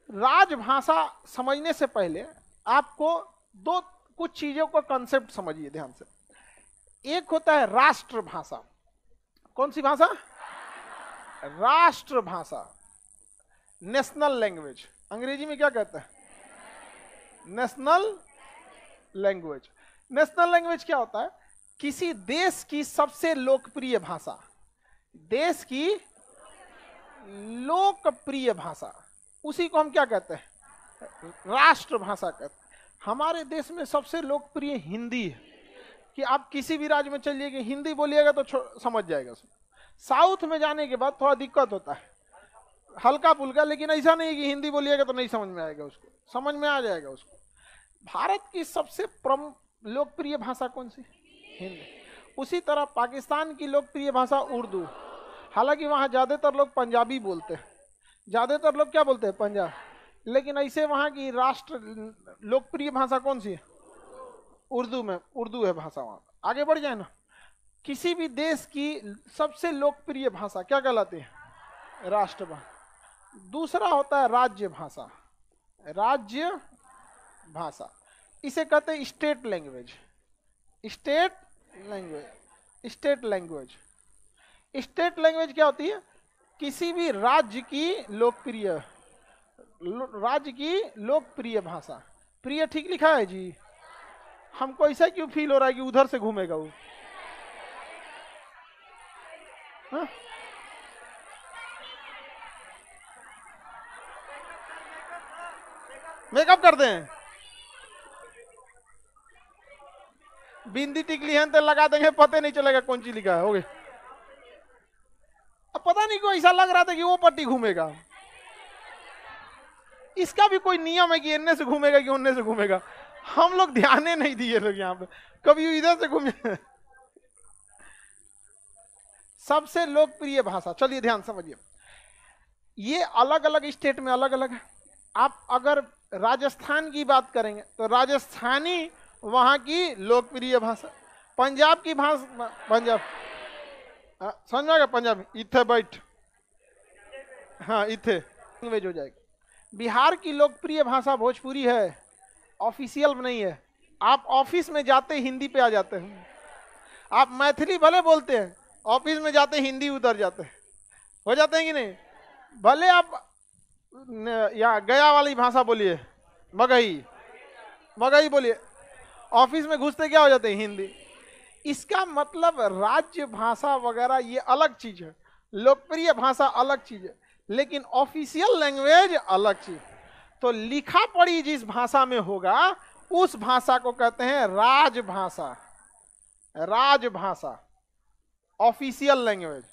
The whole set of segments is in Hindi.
राजभाषा समझने से पहले आपको कुछ चीजों को कंसेप्ट समझिए ध्यान से। एक होता है राष्ट्रभाषा। कौन सी भाषा? राष्ट्रभाषा, नेशनल लैंग्वेज। अंग्रेजी में क्या कहते हैं? National language. नेशनल लैंग्वेज क्या होता है? किसी देश की सबसे लोकप्रिय भाषा, देश की लोकप्रिय भाषा, उसी को हम क्या कहते हैं? राष्ट्रभाषा कहते हैं। हमारे देश में सबसे लोकप्रिय हिंदी है कि आप किसी भी राज्य में चलिए कि हिंदी बोलिएगा तो समझ जाएगा उसको। साउथ में जाने के बाद थोड़ा दिक्कत होता है, हल्का फुल्का, लेकिन ऐसा नहीं कि हिंदी बोलिएगा तो नहीं समझ में आएगा उसको, समझ में आ जाएगा उसको। भारत की सबसे प्रमुख लोकप्रिय भाषा कौन सी? हिंदी। उसी तरह पाकिस्तान की लोकप्रिय भाषा उर्दू, हालांकि वहाँ ज़्यादातर लोग पंजाबी बोलते हैं, ज़्यादातर लोग क्या बोलते हैं? पंजाब। लेकिन ऐसे वहाँ की राष्ट्र लोकप्रिय भाषा कौन सी है? उर्दू में, उर्दू है भाषा वहाँ। आगे बढ़ जाए ना, किसी भी देश की सबसे लोकप्रिय भाषा क्या कहलाती है? राष्ट्रभाषा। दूसरा होता है राज्य भाषा। राज्य भाषा, इसे कहते हैं state language. State language, state language. State language क्या होती है? किसी भी राज्य की लोकप्रिय भाषा। प्रिय ठीक लिखा है जी? हमको ऐसा क्यों फील हो रहा है कि उधर से घूमेगा वो? हाँ? मेकअप करते हैं, बिंदी टिकली है तो लगा देंगे, पता नहीं चलेगा कौन सी लिखा है। हो गए। अब पता नहीं क्यों ऐसा लग रहा था कि वो पट्टी घूमेगा। इसका भी कोई नियम है कि इनने से घूमेगा कि उनने से घूमेगा? हम लोग ध्यान नहीं दिए लोग यहाँ पे, कभी इधर से घूमे। सबसे लोकप्रिय भाषा, चलिए ध्यान समझिए, ये अलग अलग स्टेट में अलग अलग है। आप अगर राजस्थान की बात करेंगे तो राजस्थानी वहां की लोकप्रिय भाषा। पंजाब की भाषा, पंजाब समझ में आ गया? पंजाब इथे बैठ, हाँ इथे लैंग्वेज हो जाएगी। बिहार की लोकप्रिय भाषा भोजपुरी है, ऑफिशियल नहीं है। आप ऑफिस में जाते हिंदी पे आ जाते हैं। आप मैथिली भले बोलते हैं, ऑफिस में जाते हिंदी उतर जाते हैं। हो जाते हैं कि नहीं? भले आप यहाँ गया वाली भाषा बोलिए, मगही मगही बोलिए, ऑफिस में घुसते क्या हो जाते हैं? हिंदी। इसका मतलब राज्य भाषा वगैरह ये अलग चीज है, लोकप्रिय भाषा अलग चीज है, लेकिन ऑफिशियल लैंग्वेज अलग चीज। तो लिखा पढ़ी जिस भाषा में होगा उस भाषा को कहते हैं राजभाषा। राजभाषा, ऑफिशियल लैंग्वेज,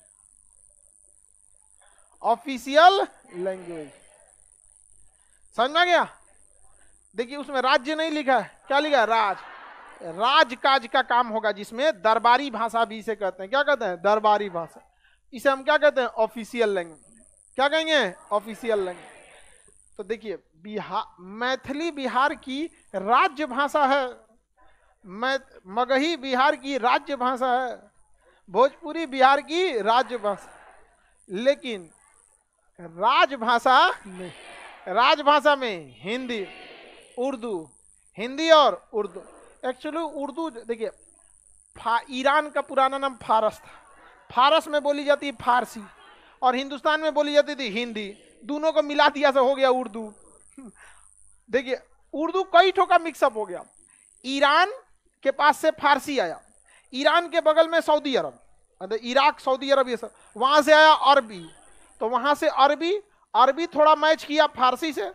ऑफिशियल लैंग्वेज। समझ में आ गया? देखिए उसमें राज्य नहीं लिखा है, क्या लिखा है? राज। राजकाज का काम होगा जिसमें दरबारी भाषा भी इसे कहते हैं। क्या कहते हैं? दरबारी भाषा। इसे हम क्या कहते हैं? Official language. क्या कहेंगे? Official language. तो देखिए मैथिली बिहार की राज्य भाषा है, मगही बिहार की राज्य भाषा है, भोजपुरी बिहार की राज्य भाषा, लेकिन राजभाषा नहीं। राजभाषा में हिंदी, उर्दू, हिंदी और उर्दू। एक्चुअली उर्दू देखिए, ईरान का पुराना नाम फारस था। फारस में बोली जाती है फारसी, और हिंदुस्तान में बोली जाती थी हिंदी। दोनों को मिला दिया से हो गया उर्दू। देखिए उर्दू कई ठो का मिक्सअप हो गया। ईरान के पास से फारसी आया, ईरान के बगल में सऊदी अरब, इराक, सऊदी अरब, ये सब, वहां से आया अरबी, तो वहां से अरबी थोड़ा मैच किया फारसी से,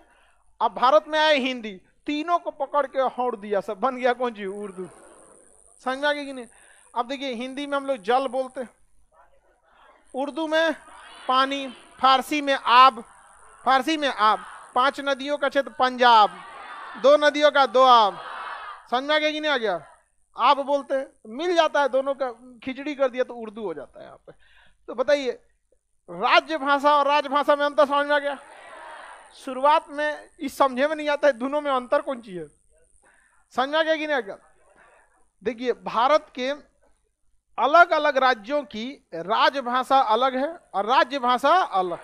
अब भारत में आए हिंदी, तीनों को पकड़ के हौड़ दिया, सब बन गया कौन सी? उर्दू। समझ में आ गया कि नहीं? अब देखिए हिंदी में हम लोग जल बोलते हैं, उर्दू में पानी, फारसी में आब, फारसी में आब, 5 नदियों का क्षेत्र पंजाब, 2 नदियों का दोआब। समझ में आ गया कि नहीं आ गया? आप बोलते हैं, मिल जाता है, दोनों का खिचड़ी कर दिया तो उर्दू हो जाता है यहाँ पे। तो बताइए राज्य भाषा और राजभाषा में अंतर समझ में आ गया? शुरुआत में इस समझे में नहीं आता है दोनों में अंतर कौन सी है। समझ में आ गया कि नहीं आ गया? देखिए भारत के अलग अलग राज्यों की राजभाषा अलग है और राज्य भाषा अलग।